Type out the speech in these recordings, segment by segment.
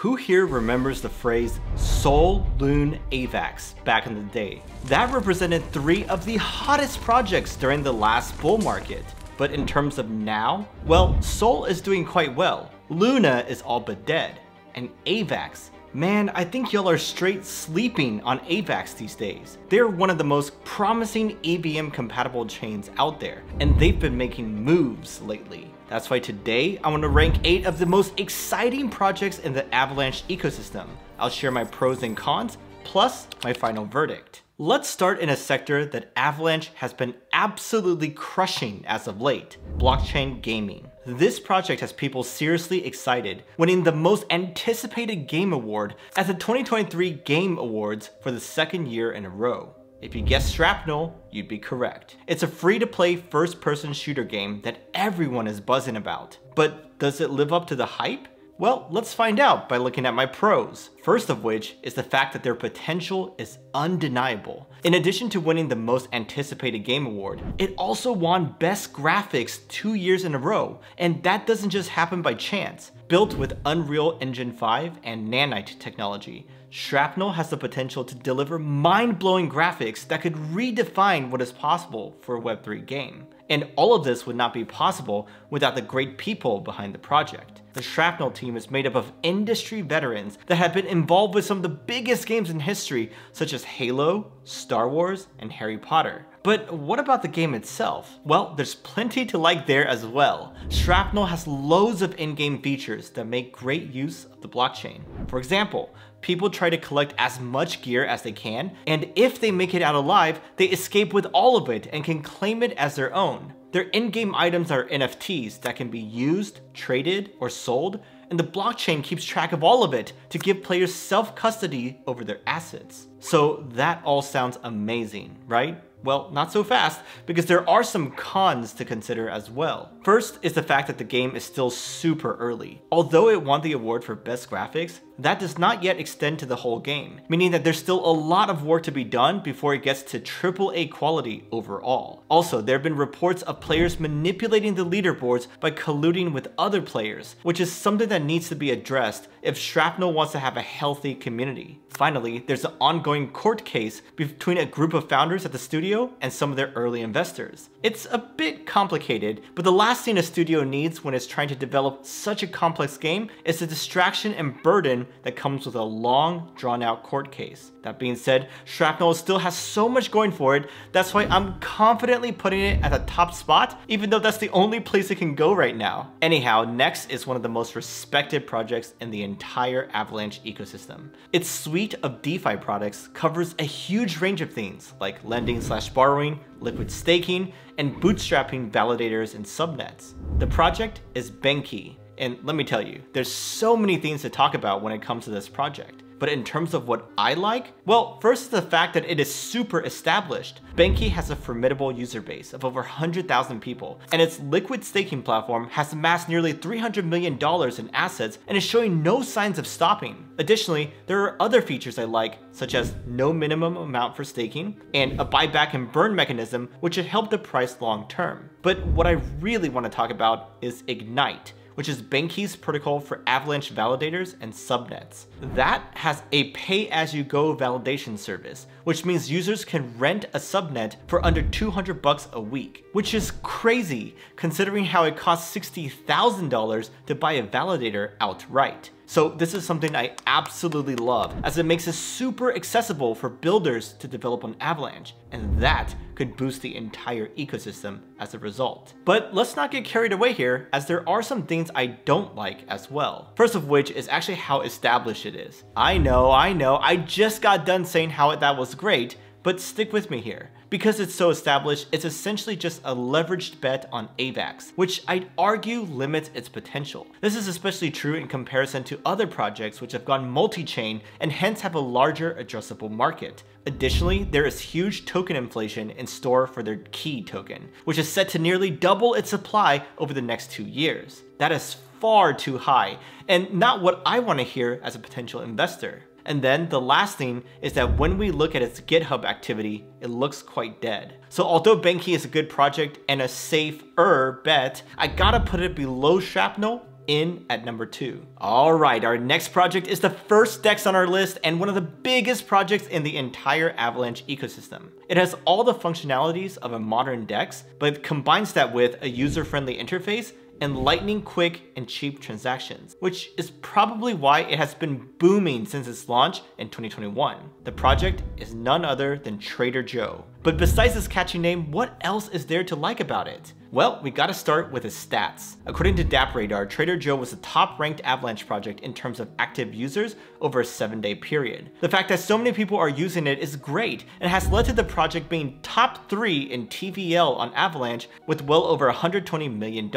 Who here remembers the phrase Sol, Loon, AVAX back in the day? That represented 3 of the hottest projects during the last bull market. But in terms of now, well, Sol is doing quite well, Luna is all but dead, and AVAX, man, I think y'all are straight sleeping on AVAX these days. They're one of the most promising EVM compatible chains out there, and they've been making moves lately. That's why today I want to rank 8 of the most exciting projects in the Avalanche ecosystem. I'll share my pros and cons, plus my final verdict. Let's start in a sector that Avalanche has been absolutely crushing as of late, blockchain gaming. This project has people seriously excited, winning the most anticipated game award at the 2023 Game Awards for the 2nd year in a row. If you guessed Shrapnel, you'd be correct. It's a free-to-play first-person shooter game that everyone is buzzing about. But does it live up to the hype? Well, let's find out by looking at my pros. First of which is the fact that their potential is undeniable. In addition to winning the most anticipated game award, it also won Best Graphics 2 years in a row, and that doesn't just happen by chance. Built with Unreal Engine 5 and Nanite technology, Shrapnel has the potential to deliver mind-blowing graphics that could redefine what is possible for a Web3 game. And all of this would not be possible without the great people behind the project. The Shrapnel team is made up of industry veterans that have been involved with some of the biggest games in history, such as Halo, Star Wars, and Harry Potter. But what about the game itself? Well, there's plenty to like there as well. Shrapnel has loads of in-game features that make great use of the blockchain. For example, people try to collect as much gear as they can, and if they make it out alive, they escape with all of it and can claim it as their own. Their in-game items are NFTs that can be used, traded, or sold, and the blockchain keeps track of all of it to give players self-custody over their assets. So that all sounds amazing, right? Well, not so fast, because there are some cons to consider as well. First is the fact that the game is still super early. Although it won the award for best graphics, that does not yet extend to the whole game, meaning that there's still a lot of work to be done before it gets to AAA quality overall. Also, there have been reports of players manipulating the leaderboards by colluding with other players, which is something that needs to be addressed if Shrapnel wants to have a healthy community. Finally, there's an ongoing court case between a group of founders at the studio and some of their early investors. It's a bit complicated, but the last thing a studio needs when it's trying to develop such a complex game is the distraction and burden that comes with a long, drawn-out court case. That being said, Shrapnel still has so much going for it, that's why I'm confidently putting it at the top spot, even though that's the only place it can go right now. Anyhow, next is one of the most respected projects in the entire Avalanche ecosystem. Its suite of DeFi products covers a huge range of things, like lending/borrowing, liquid staking, and bootstrapping validators and subnets. The project is BenQi. And let me tell you, there's so many things to talk about when it comes to this project. But in terms of what I like, well, first is the fact that it is super established. BenQi has a formidable user base of over 100,000 people, and its liquid staking platform has amassed nearly $300 million in assets and is showing no signs of stopping. Additionally, there are other features I like, such as no minimum amount for staking, and a buyback and burn mechanism, which should help the price long term. But what I really want to talk about is Ignite, which is BenQi's protocol for Avalanche validators and subnets. That has a pay-as-you-go validation service, which means users can rent a subnet for under $200 a week, which is crazy considering how it costs $60,000 to buy a validator outright. So this is something I absolutely love, as it makes it super accessible for builders to develop on Avalanche, and that could boost the entire ecosystem as a result. But let's not get carried away here, as there are some things I don't like as well. First of which is actually how established it is. I know, I just got done saying how that was great, but stick with me here. Because it's so established, it's essentially just a leveraged bet on AVAX, which I'd argue limits its potential. This is especially true in comparison to other projects which have gone multi-chain and hence have a larger addressable market. Additionally, there is huge token inflation in store for their key token, which is set to nearly double its supply over the next 2 years. That is far too high, and not what I want to hear as a potential investor. And then the last thing is that when we look at its GitHub activity, it looks quite dead. So although BenQi is a good project and a safer bet, I gotta put it below Shrapnel in at number 2. Alright, our next project is the first DEX on our list and one of the biggest projects in the entire Avalanche ecosystem. It has all the functionalities of a modern DEX, but combines that with a user-friendly interface and lightning quick and cheap transactions, which is probably why it has been booming since its launch in 2021. The project is none other than Trader Joe. But besides this catchy name, what else is there to like about it? Well, we gotta start with its stats. According to DappRadar, Trader Joe was the top-ranked Avalanche project in terms of active users over a 7-day period. The fact that so many people are using it is great and has led to the project being top 3 in TVL on Avalanche with well over $120 million.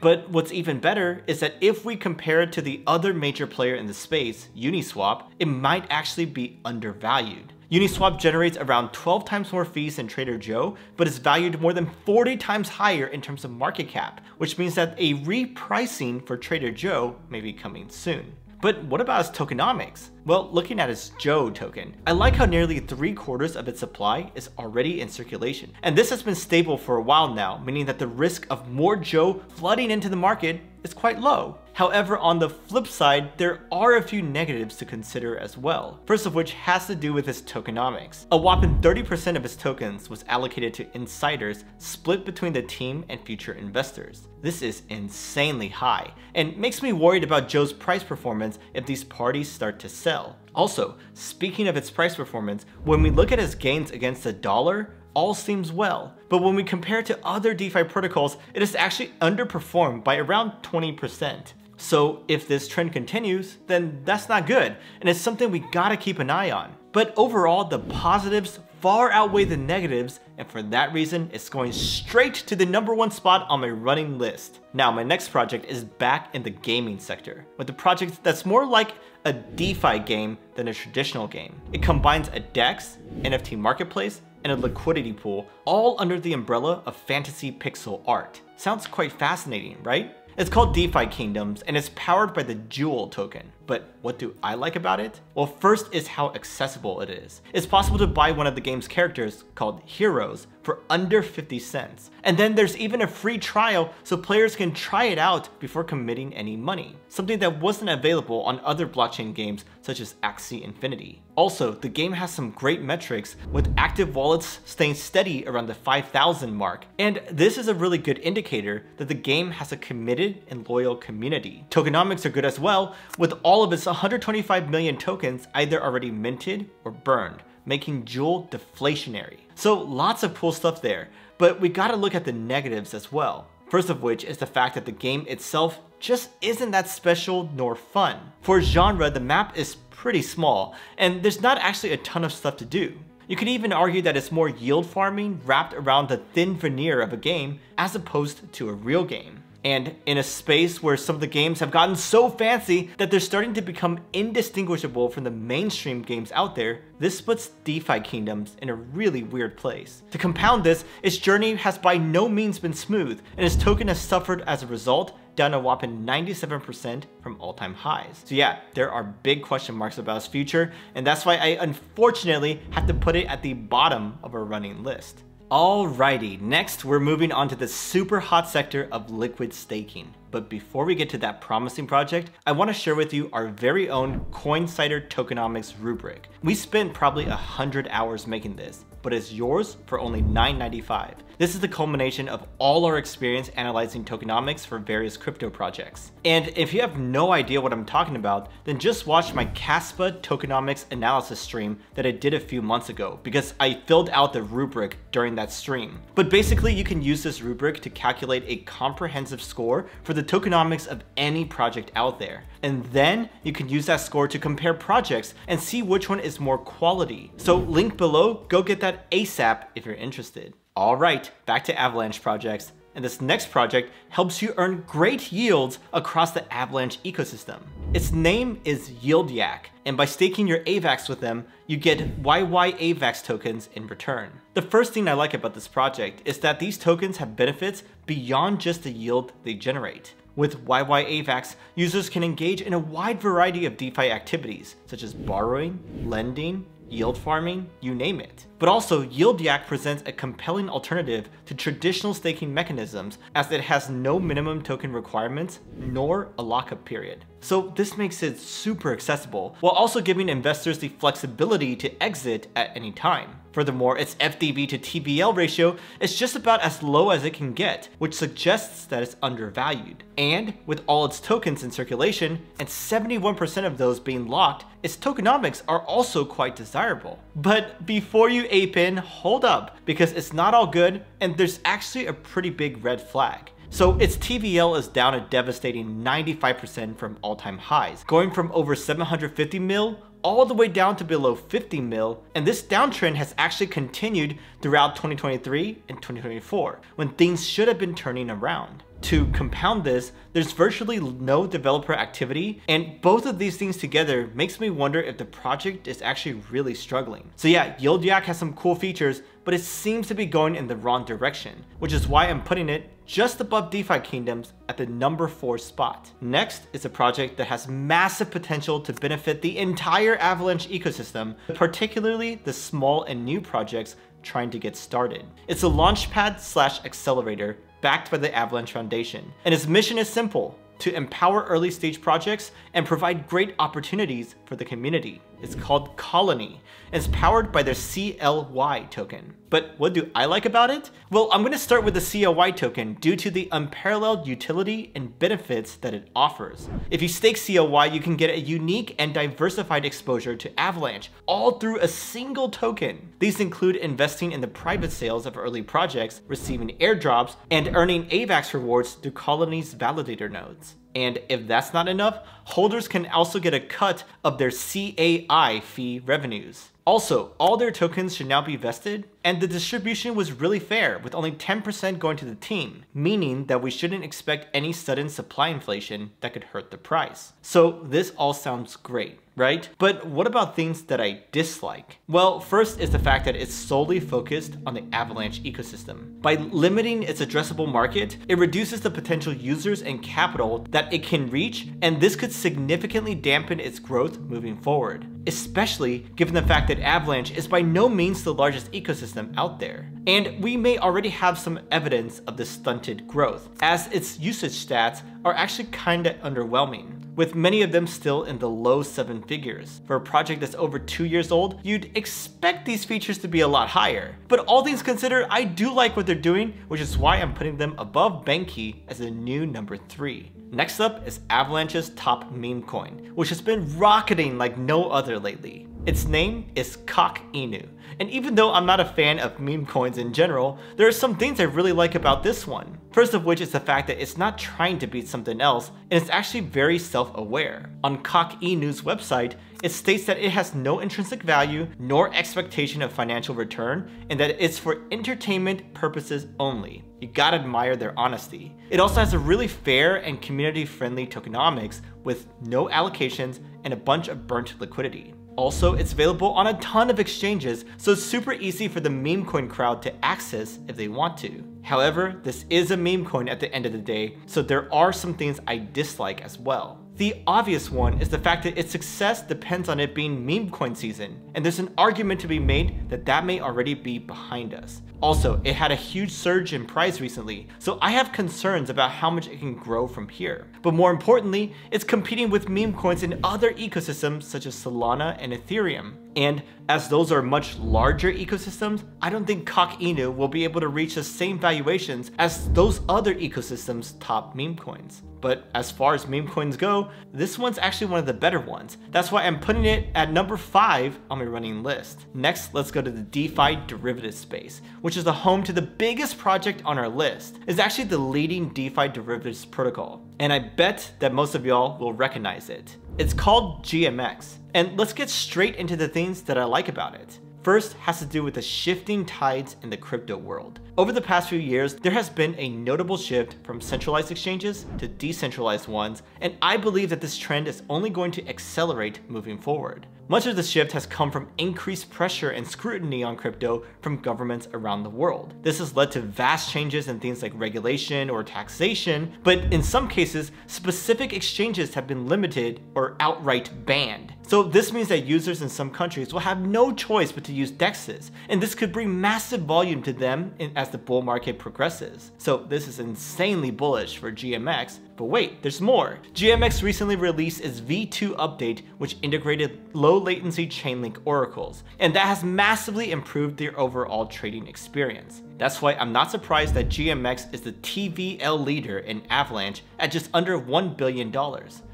But what's even better is that if we compare it to the other major player in the space, Uniswap, it might actually be undervalued. Uniswap generates around 12 times more fees than Trader Joe, but is valued more than 40 times higher in terms of market cap, which means that a repricing for Trader Joe may be coming soon. But what about its tokenomics? Well, looking at its Joe token, I like how nearly 3/4 of its supply is already in circulation. And this has been stable for a while now, meaning that the risk of more Joe flooding into the market is quite low. However, on the flip side, there are a few negatives to consider as well. First of which has to do with its tokenomics. A whopping 30% of its tokens was allocated to insiders, split between the team and future investors. This is insanely high, and makes me worried about Joe's price performance if these parties start to sell. Also, speaking of its price performance, when we look at its gains against the dollar, all seems well. But when we compare it to other DeFi protocols, it is actually underperformed by around 20%. So if this trend continues, then that's not good, and it's something we gotta keep an eye on. But overall, the positives far outweigh the negatives, and for that reason, it's going straight to the number 1 spot on my running list. Now, my next project is back in the gaming sector, with a project that's more like a DeFi game than a traditional game. It combines a DEX, NFT marketplace, and a liquidity pool, all under the umbrella of fantasy pixel art. Sounds quite fascinating, right? It's called DeFi Kingdoms, and it's powered by the Jewel token. But what do I like about it? Well, first is how accessible it is. It's possible to buy one of the game's characters, called Heroes, for under 50 cents. And then there's even a free trial so players can try it out before committing any money. Something that wasn't available on other blockchain games such as Axie Infinity. Also, the game has some great metrics, with active wallets staying steady around the 5,000 mark. And this is a really good indicator that the game has a committed and loyal community. Tokenomics are good as well, with all of its 125 million tokens either already minted or burned, making Jewel deflationary. So lots of cool stuff there, but we gotta look at the negatives as well. First of which is the fact that the game itself just isn't that special nor fun. For genre, the map is pretty small, and there's not actually a ton of stuff to do. You could even argue that it's more yield farming wrapped around the thin veneer of a game as opposed to a real game. And in a space where some of the games have gotten so fancy that they're starting to become indistinguishable from the mainstream games out there, this puts DeFi Kingdoms in a really weird place. To compound this, its journey has by no means been smooth, and its token has suffered as a result, down a whopping 97% from all-time highs. So yeah, there are big question marks about its future, and that's why I unfortunately have to put it at the bottom of our running list. Alrighty, next we're moving on to the super hot sector of liquid staking. But before we get to that promising project, I want to share with you our very own Coinsider Tokenomics rubric. We spent probably 100 hours making this, but it's yours for only $9.95. This is the culmination of all our experience analyzing tokenomics for various crypto projects. And if you have no idea what I'm talking about, then just watch my Caspa tokenomics analysis stream that I did a few months ago, because I filled out the rubric during that stream. But basically, you can use this rubric to calculate a comprehensive score for the tokenomics of any project out there. And then you can use that score to compare projects and see which one is more quality. So link below, go get that ASAP if you're interested. Alright, back to Avalanche projects. And this next project helps you earn great yields across the Avalanche ecosystem. Its name is YieldYak, and by staking your AVAX with them, you get YY AVAX tokens in return. The first thing I like about this project is that these tokens have benefits beyond just the yield they generate. With YY AVAX, users can engage in a wide variety of DeFi activities, such as borrowing, lending, yield farming, you name it. But also, YieldYak presents a compelling alternative to traditional staking mechanisms as it has no minimum token requirements nor a lockup period. So this makes it super accessible, while also giving investors the flexibility to exit at any time. Furthermore, its FDV to TVL ratio is just about as low as it can get, which suggests that it's undervalued. And with all its tokens in circulation, and 71% of those being locked, its tokenomics are also quite desirable. But before you ape in, hold up, because it's not all good, and there's actually a pretty big red flag. So its TVL is down a devastating 95% from all-time highs, going from over 750 mil all the way down to below 50 mil, and this downtrend has actually continued throughout 2023 and 2024, when things should have been turning around. To compound this, there's virtually no developer activity, and both of these things together makes me wonder if the project is actually really struggling. So yeah, YieldYak has some cool features, but it seems to be going in the wrong direction, which is why I'm putting it just above DeFi Kingdoms at the number 4 spot. Next is a project that has massive potential to benefit the entire Avalanche ecosystem, particularly the small and new projects trying to get started. It's a launchpad/accelerator backed by the Avalanche Foundation, and its mission is simple: to empower early stage projects and provide great opportunities for the community. It's called Colony, and it's powered by their CLY token. But what do I like about it? Well, I'm going to start with the CLY token due to the unparalleled utility and benefits that it offers. If you stake CLY, you can get a unique and diversified exposure to Avalanche, all through a single token. These include investing in the private sales of early projects, receiving airdrops, and earning AVAX rewards through Colony's validator nodes. And if that's not enough, holders can also get a cut of their CAI fee revenues. Also, all their tokens should now be vested, and the distribution was really fair, with only 10% going to the team, meaning that we shouldn't expect any sudden supply inflation that could hurt the price. So this all sounds great, right? But what about things that I dislike? Well, first is the fact that it's solely focused on the Avalanche ecosystem. By limiting its addressable market, it reduces the potential users and capital that it can reach, and this could significantly dampen its growth moving forward, especially given the fact that Avalanche is by no means the largest ecosystem out there. And we may already have some evidence of this stunted growth, as its usage stats are actually kinda underwhelming, with many of them still in the low 7 figures. For a project that's over 2 years old, you'd expect these features to be a lot higher. But all things considered, I do like what they're doing, which is why I'm putting them above BenQi as a new number 3. Next up is Avalanche's top meme coin, which has been rocketing like no other lately. Its name is Coq Inu, and even though I'm not a fan of meme coins in general, there are some things I really like about this one. First of which is the fact that it's not trying to beat something else, and it's actually very self-aware. On Coq Inu's website, it states that it has no intrinsic value nor expectation of financial return, and that it's for entertainment purposes only. You gotta admire their honesty. It also has a really fair and community-friendly tokenomics with no allocations and a bunch of burnt liquidity. Also, it's available on a ton of exchanges, so it's super easy for the meme coin crowd to access if they want to. However, this is a meme coin at the end of the day, so there are some things I dislike as well. The obvious one is the fact that its success depends on it being meme coin season, and there's an argument to be made that that may already be behind us. Also, it had a huge surge in price recently, so I have concerns about how much it can grow from here. But more importantly, it's competing with meme coins in other ecosystems such as Solana and Ethereum. And as those are much larger ecosystems, I don't think Coq Inu will be able to reach the same valuations as those other ecosystems' top meme coins. But as far as meme coins go, this one's actually one of the better ones. That's why I'm putting it at number 5 on my running list. Next, let's go to the DeFi derivative space, which is the home to the biggest project on our list. It's actually the leading DeFi derivatives protocol, and I bet that most of y'all will recognize it. It's called GMX, and let's get straight into the things that I like about it. First has to do with the shifting tides in the crypto world. Over the past few years, there has been a notable shift from centralized exchanges to decentralized ones, and I believe that this trend is only going to accelerate moving forward. Much of the shift has come from increased pressure and scrutiny on crypto from governments around the world. This has led to vast changes in things like regulation or taxation, but in some cases, specific exchanges have been limited or outright banned. So this means that users in some countries will have no choice but to use DEXs, and this could bring massive volume to them as the bull market progresses. So this is insanely bullish for GMX. But wait, there's more. GMX recently released its V2 update, which integrated low latency Chainlink oracles, and that has massively improved their overall trading experience. That's why I'm not surprised that GMX is the TVL leader in Avalanche at just under $1 billion.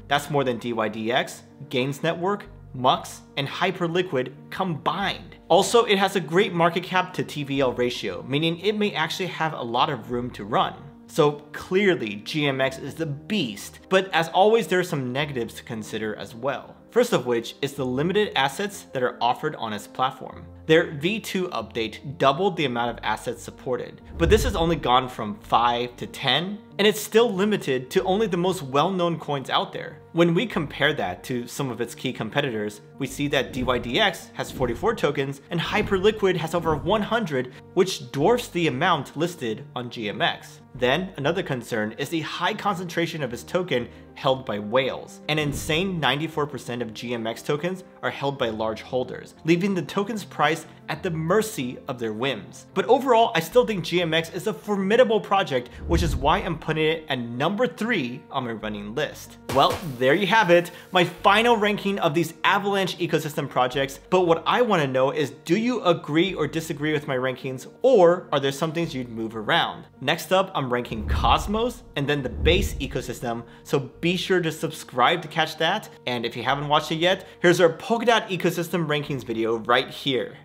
That's more than DYDX, Gains Network, MUX, and Hyperliquid combined. Also, it has a great market cap to TVL ratio, meaning it may actually have a lot of room to run. So clearly GMX is the beast, but as always there are some negatives to consider as well. First of which is the limited assets that are offered on its platform. Their V2 update doubled the amount of assets supported, but this has only gone from 5 to 10, and it's still limited to only the most well-known coins out there. When we compare that to some of its key competitors, we see that DYDX has 44 tokens and Hyperliquid has over 100, which dwarfs the amount listed on GMX. Then another concern is the high concentration of its token held by whales. An insane 94% of GMX tokens are held by large holders, leaving the token's price at the mercy of their whims. But overall, I still think GMX is a formidable project, which is why I'm putting it at number 3 on my running list. Well, there you have it, my final ranking of these Avalanche ecosystem projects. But what I want to know is, do you agree or disagree with my rankings, or are there some things you'd move around? Next up, I'm ranking Cosmos and then the base ecosystem, so be sure to subscribe to catch that. And if you haven't watched it yet, here's our Polkadot ecosystem rankings video right here.